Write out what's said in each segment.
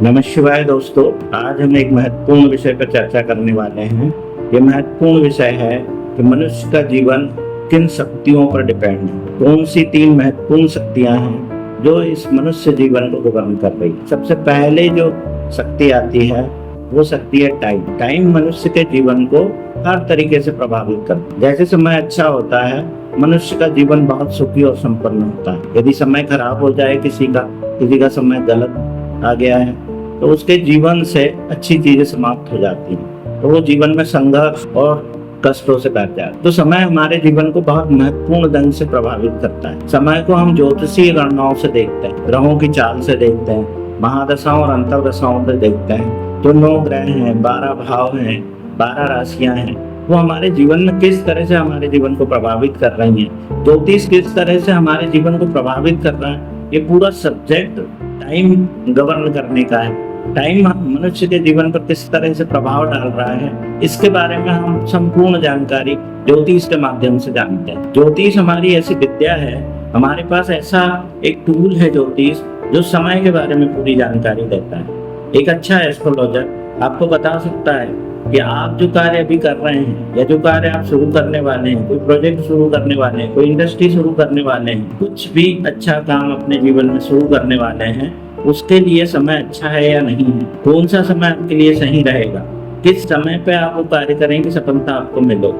नमः शिवाय दोस्तों, आज हम एक महत्वपूर्ण विषय पर चर्चा करने वाले हैं। ये महत्वपूर्ण विषय है कि मनुष्य का जीवन किन शक्तियों पर डिपेंड है। कौन सी 3 महत्वपूर्ण शक्तियां हैं जो इस मनुष्य जीवन को गवर्न कर रही है। सबसे पहले जो शक्ति आती है वो शक्ति है टाइम। टाइम मनुष्य के जीवन को हर तरीके से प्रभावित करता है। जैसे समय अच्छा होता है, मनुष्य का जीवन बहुत सुखी और संपन्न होता है। यदि समय खराब हो जाए, किसी का समय गलत आ गया है, तो उसके जीवन से अच्छी चीजें समाप्त हो जाती हैं, तो वो जीवन में संघर्ष और कष्टों से भर जाता है। तो समय हमारे जीवन को बहुत महत्वपूर्ण ढंग से प्रभावित करता है। समय को हम ज्योतिषीय गणनाओं से देखते हैं, ग्रहों की चाल से देखते हैं, महादशाओं और अंतर्दशाओं से देखते हैं। तो 9 ग्रह हैं, 12 भाव हैं, 12 राशियां हैं, वो हमारे जीवन में किस तरह से हमारे जीवन को प्रभावित कर रही हैं। ज्योतिष किस तरह से हमारे जीवन को प्रभावित कर रहा है, ये पूरा सब्जेक्ट टाइम गवर्न करने का है। टाइम मनुष्य के जीवन पर किस तरह से प्रभाव डाल रहा है, इसके बारे में हम संपूर्ण जानकारी ज्योतिष के माध्यम से जानते हैं। ज्योतिष हमारी ऐसी विद्या है, हमारे पास ऐसा एक टूल है ज्योतिष, जो समय के बारे में पूरी जानकारी देता है। एक अच्छा एस्ट्रोलॉजर आपको बता सकता है कि आप जो कार्य अभी कर रहे हैं या जो कार्य आप शुरू करने वाले हैं, कोई प्रोजेक्ट शुरू करने वाले हैं, कोई इंडस्ट्री शुरू करने वाले हैं, कुछ भी अच्छा काम अपने जीवन में शुरू करने वाले हैं, उसके लिए समय अच्छा है या नहीं है, कौन सा समय आपके लिए सही रहेगा, किस समय पे आप वो कार्य करेंगे सफलता आपको मिलो,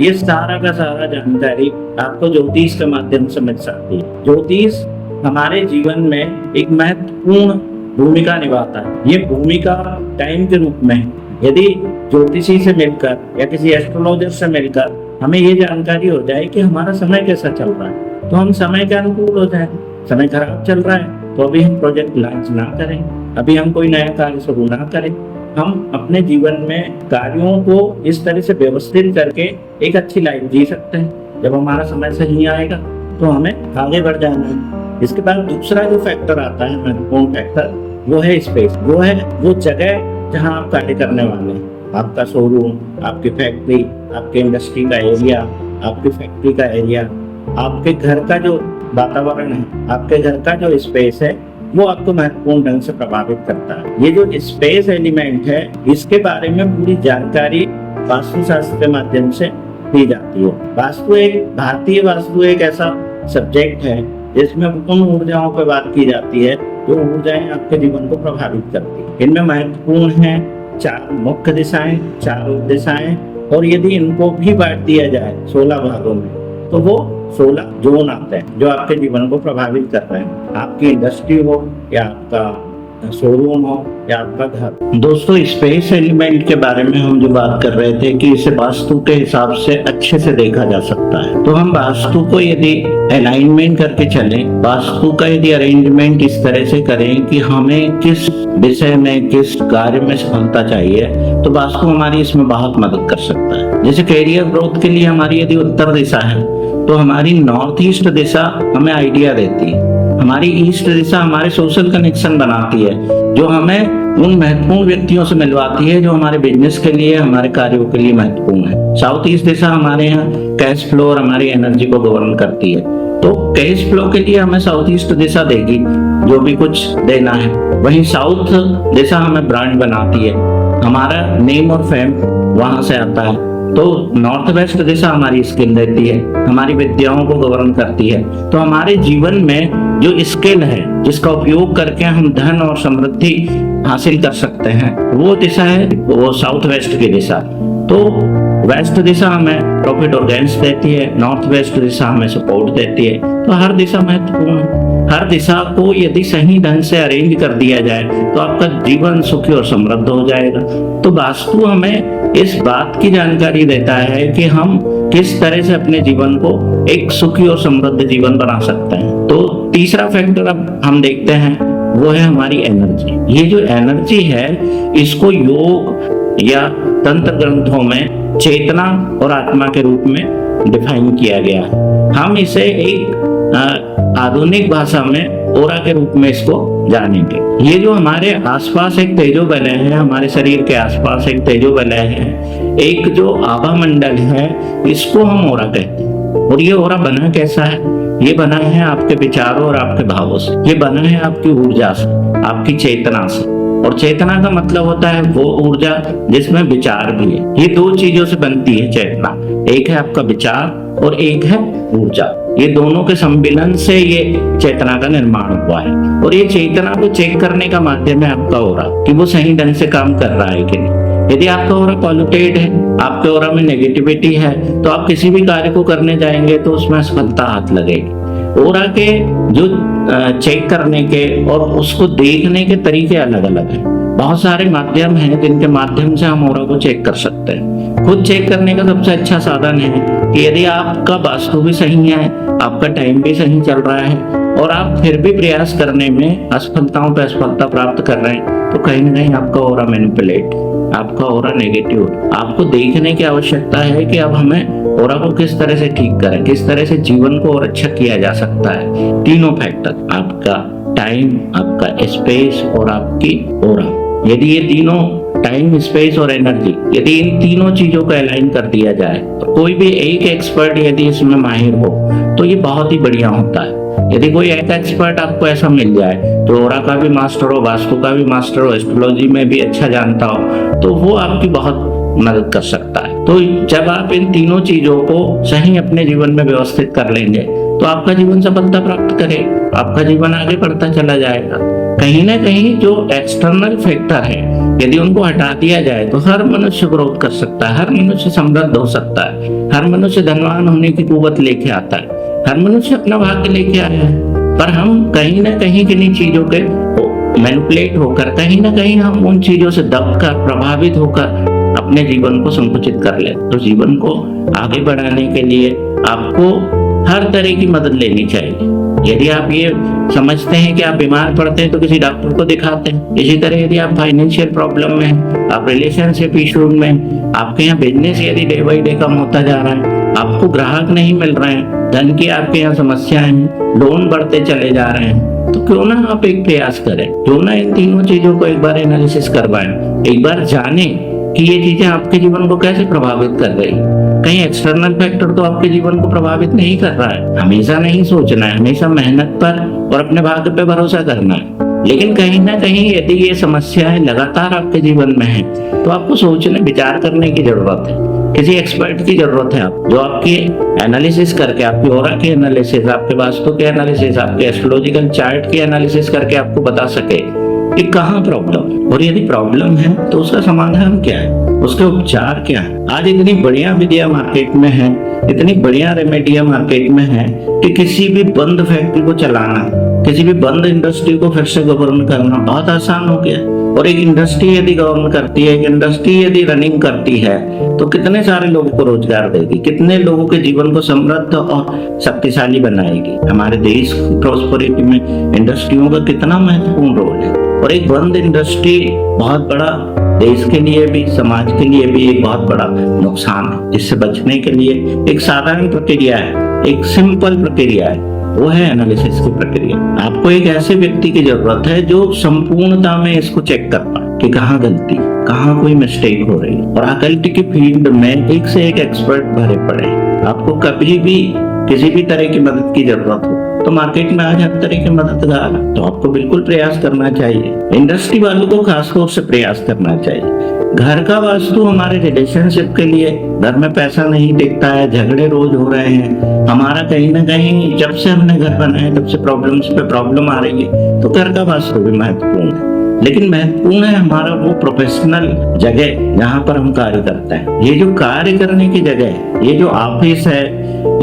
ये सारा का सारा जानकारी आपको ज्योतिष के माध्यम से मिल सकती है। ज्योतिष हमारे जीवन में एक महत्वपूर्ण भूमिका निभाता है। ये भूमिका टाइम के रूप में है। यदि ज्योतिषी से मिलकर या किसी एस्ट्रोलॉजर से मिलकर हमें ये जानकारी हो जाए कि हमारा समय कैसा चल रहा है, तो हम समय के अनुकूल हो जाए। समय खराब चल रहा है तो अभी हम प्रोजेक्ट लॉन्च ना करें, अभी हम कोई नया कार्य शुरू ना करें। हम अपने जीवन में कार्यों को इस तरह से व्यवस्थित करके एक अच्छी लाइफ जी सकते हैं। जब हमारा समय सही आएगा तो हमें आगे बढ़ जाना है। इसके बाद दूसरा जो फैक्टर आता है, महत्वपूर्ण फैक्टर, वो है स्पेस। वो है वो जगह जहाँ आप कार्य करने वाले हैं। आपका शोरूम, आपकी फैक्ट्री, आपके इंडस्ट्री का एरिया, आपकी फैक्ट्री का एरिया, आपके घर का जो वातावरण है, आपके घर का जो स्पेस है, वो आपको महत्वपूर्ण ढंग से प्रभावित करता है। ये जो स्पेस एलिमेंट है, इसके बारे में पूरी जानकारी वास्तुशास्त्र के माध्यम से दी जाती है। भारतीय वास्तु एक ऐसा सब्जेक्ट है जिसमें उन ऊर्जाओं पर बात की जाती है जो ऊर्जाएं आपके जीवन को प्रभावित करती है। इनमें महत्वपूर्ण है 4 मुख्य दिशाएं, 4 उप दिशाएं, और यदि इनको भी बांट दिया जाए 16 भागों में, तो वो 16 जोन आते हैं जो आपके जीवन को प्रभावित कर रहे हैं। आपकी इंडस्ट्री हो या आपका शोरूम हो या आपका घर। दोस्तों, स्पेस एलिमेंट के बारे में हम जो बात कर रहे थे कि इसे वास्तु के हिसाब से अच्छे से देखा जा सकता है। तो हम वास्तु को यदि अलाइनमेंट करके चलें, वास्तु का यदि अरेंजमेंट इस तरह से करें कि हमें किस विषय में, किस कार्य में सफलता चाहिए, तो वास्तु हमारी इसमें बहुत मदद कर सकता है। जैसे कैरियर ग्रोथ के लिए हमारी यदि उत्तर दिशा है, तो हमारी नॉर्थ ईस्ट दिशा हमें आइडिया देती है। हमारी ईस्ट दिशा हमारे सोशल कनेक्शन बनाती है, जो हमें उन महत्वपूर्ण व्यक्तियों से मिलवाती है जो हमारे बिजनेस के लिए, हमारे कार्यों के लिए महत्वपूर्ण है। साउथ ईस्ट दिशा हमारे यहाँ कैश फ्लो और हमारी एनर्जी को गवर्न करती है। तो कैश फ्लो के लिए हमें साउथ ईस्ट दिशा देगी जो भी कुछ देना है। वहीं साउथ दिशा हमें ब्रांड बनाती है, हमारा नेम और फेम वहां से आता है। तो नॉर्थ वेस्ट दिशा हमारी स्किल देती है, हमारी विद्याओं को गवर्न करती है। तो हमारे जीवन में जो स्किल है, जिसका उपयोग करके हम धन और समृद्धि हासिल कर सकते हैं, वो दिशा है वो साउथ वेस्ट की दिशा। तो वेस्ट दिशा हमें प्रॉफिट और गेन्स देती है, नॉर्थ वेस्ट दिशा हमें सपोर्ट देती है। तो हर दिशा महत्वपूर्ण है। हर दिशा को यदि सही ढंग से अरेंज कर दिया जाए तो आपका जीवन सुखी और समृद्ध हो जाएगा। तो वास्तु हमें इस बात की जानकारी देता है कि हम किस तरह से अपने जीवन को एक सुखी और समृद्ध जीवन बना सकते हैं। तो तीसरा फैक्टर अब हम देखते हैं, वो है हमारी एनर्जी। ये जो एनर्जी है, इसको योग या तंत्र ग्रंथों में चेतना और आत्मा के रूप में डिफाइन किया गया है। हम इसे एक आधुनिक भाषा में ओरा के रूप में इसको जानेंगे। ये जो हमारे आसपास एक तेजो वलय है, हमारे शरीर के आसपास एक तेजो वलय है, एक जो आभा मंडल है, इसको हम ओरा कहते हैं। और ये ओरा बना कैसा है? ये बना है आपके विचारों और आपके भावों से, ये बना है आपकी ऊर्जा से, आपकी चेतना से। और चेतना का मतलब होता है वो ऊर्जा जिसमें विचार भी है। ये दो चीजों से बनती है चेतना, एक है आपका विचार और एक है ऊर्जा। ये दोनों के सम्मिलन से ये चेतना का निर्माण हुआ है। और ये चेतना को चेक करने का माध्यम है आपका ऑरा, कि वो सही ढंग से काम कर रहा है कि नहीं। यदि आपका ऑरा पॉल्यूटेड है, आपके ऑरा में नेगेटिविटी है, तो आप किसी भी कार्य को करने जाएंगे तो उसमें असफलता हाथ लगेगी। ऑरा के जो चेक करने के और उसको देखने के तरीके अलग अलग हैं। बहुत सारे माध्यम हैं जिनके माध्यम से हम ऑरा को चेक कर सकते हैं। खुद चेक करने का सबसे अच्छा साधन है कि यदि आपका वास्तु भी सही है, आपका टाइम भी सही चल रहा है और आप फिर भी प्रयास करने में असफलताओं पर असफलता प्राप्त कर रहे हैं, तो कहीं ना कहीं आपका ऑरा मैनिपुलेट, आपका ऑरा नेगेटिव। आपको देखने की आवश्यकता है कि अब हमें ऑरा को किस तरह से ठीक करें, किस तरह से जीवन को और अच्छा किया जा सकता है। तीनों फैक्टर, आपका टाइम, आपका स्पेस और आपकी ऑरा, यदि ये तीनों टाइम, स्पेस और एनर्जी, यदि इन तीनों चीजों को अलाइन कर दिया जाए, तो कोई भी एक एक्सपर्ट यदि इसमें माहिर हो तो ये बहुत ही बढ़िया होता है। यदि कोई एक एक्सपर्ट आपको ऐसा मिल जाए तो ऑरा का भी मास्टर हो, वास्तु का भी मास्टर हो, एस्ट्रोलॉजी में भी अच्छा जानता हो, तो वो आपकी बहुत मदद कर सकता है। तो जब आप इन तीनों चीजों को सही अपने जीवन में व्यवस्थित कर लेंगे तो आपका जीवन सफलता प्राप्त करेगा, आपका जीवन आगे बढ़ता चला जाएगा। कहीं ना कहीं जो एक्सटर्नल फैक्टर है, यदि उनको हटा दिया जाए तो हर मनुष्य ग्रोथ कर सकता है, हर मनुष्य समृद्ध हो सकता है, हर मनुष्य धनवान होने की कुवत लेके आता है, हर मनुष्य अपना भाग्य लेके आया है। पर हम कहीं ना कहीं किन्हीं चीजों के मैनिपुलेट होकर, कहीं ना कहीं हम उन चीजों से दबकर, प्रभावित होकर अपने जीवन को संकुचित कर ले। तो जीवन को आगे बढ़ाने के लिए आपको हर तरह की मदद लेनी चाहिए। यदि आप ये समझते हैं कि आप बीमार पड़ते हैं तो किसी डॉक्टर को दिखाते हैं। इसी तरह यदि आप फाइनेंशियल प्रॉब्लम में हैं, आप रिलेशनशिप इश्यूज में, आपके यहाँ बिजनेस यदि डे बाई डे कम होता जा रहा है, आपको ग्राहक नहीं मिल रहे हैं, धन की आपके यहाँ समस्याएं हैं, लोन बढ़ते चले जा रहे हैं, तो क्यों ना आप एक प्रयास करें, क्यों ना इन तीनों चीजों को एक बार एनालिसिस करवाएं, एक बार जाने कि ये चीजें आपके जीवन को कैसे प्रभावित कर रही है। कहीं एक्सटर्नल फैक्टर तो आपके जीवन को प्रभावित नहीं कर रहा है। हमेशा नहीं सोचना है, हमेशा मेहनत पर और अपने भाग्य पे भरोसा करना है। लेकिन कहीं ना कहीं यदि ये समस्याएं लगातार आपके जीवन में है तो आपको सोचने, विचार करने की जरूरत है। किसी एक्सपर्ट की जरूरत है, आप जो आपकी एनालिसिस करके, आपकी ऑरा की एनालिसिस, आपके वास्तु के एनालिसिस, आपके एस्ट्रोलॉजिकल चार्ट की एनालिसिस करके आपको बता सके कि कहाँ प्रॉब्लम है, और यदि प्रॉब्लम है तो उसका समाधान क्या है, उसके उपचार क्या है। आज इतनी बढ़िया विधियां मार्केट में है, इतनी बढ़िया रेमेडियां मार्केट में है कि किसी भी बंद फैक्ट्री को चलाना, किसी भी बंद इंडस्ट्री को फिर से गवर्न करना बहुत आसान हो गया। और एक इंडस्ट्री यदि गवर्न करती है, एक इंडस्ट्री यदि रनिंग करती है, तो कितने सारे लोगों को रोजगार देगी, कितने लोगों के जीवन को समृद्ध और शक्तिशाली बनाएगी। हमारे देश की प्रॉस्पेरिटी में इंडस्ट्रियों का कितना महत्वपूर्ण रोल है। और एक बंद इंडस्ट्री बहुत बड़ा देश के लिए भी, समाज के लिए भी एक बहुत बड़ा नुकसान है। इससे बचने के लिए एक साधारण प्रक्रिया है, एक सिंपल प्रक्रिया है, वो है एनालिसिस की प्रक्रिया। आपको एक ऐसे व्यक्ति की जरूरत है जो संपूर्णता में इसको चेक कर पाए कि कहाँ गलती, कहाँ कोई मिस्टेक हो रही है। और अकल्ट की फील्ड में एक से एक एक्सपर्ट भरे पड़े। आपको कभी भी किसी भी तरह की मदद की जरूरत हो तो मार्केट में आज हर तरह के मददगार, तो आपको बिल्कुल प्रयास करना चाहिए। इंडस्ट्री वालों को खासतौर से प्रयास करना चाहिए। घर का वास्तु हमारे रिलेशनशिप के लिए, घर में पैसा नहीं टिकता है, झगड़े रोज हो रहे हैं, हमारा कहीं ना कहीं जब से हमने घर बनाया तब से प्रॉब्लम्स पे प्रॉब्लम आ रही है, तो घर का वास्तु भी महत्वपूर्ण है। लेकिन महत्वपूर्ण है हमारा वो प्रोफेशनल जगह जहाँ पर हम कार्य करते हैं। ये जो कार्य करने की जगह है, ये जो ऑफिस है,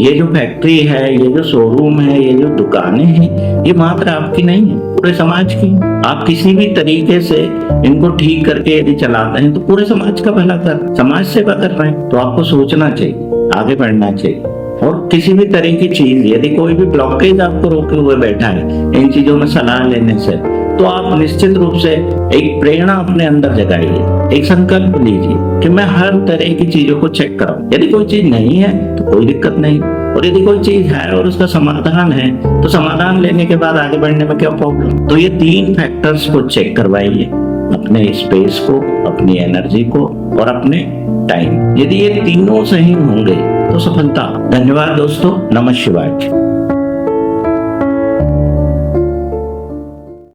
ये जो फैक्ट्री है, ये जो शोरूम है, ये जो दुकानें हैं, ये मात्र आपकी नहीं है, पूरे समाज की। आप किसी भी तरीके से इनको ठीक करके यदि चलाते हैं तो पूरे समाज का भला कर, समाज सेवा कर रहे हैं। तो आपको सोचना चाहिए, आगे बढ़ना चाहिए। और किसी भी तरह की चीज, यदि कोई भी ब्लॉकेज आपको रोके हुए बैठा है इन चीजों में सलाह लेने से, तो आप निश्चित रूप से एक प्रेरणा अपने अंदर जगाइए, एक संकल्प लीजिए कि मैं हर तरह की चीजों को चेक कराऊं। यदि कोई चीज नहीं है तो कोई दिक्कत नहीं, और यदि कोई चीज है और उसका समाधान है तो समाधान लेने के बाद आगे बढ़ने में क्या प्रॉब्लम। तो ये 3 फैक्टर्स को चेक करवाइए, अपने स्पेस को, अपनी एनर्जी को और अपने टाइम। यदि ये तीनों सही होंगे तो सफलता। धन्यवाद दोस्तों, नमः शिवाय।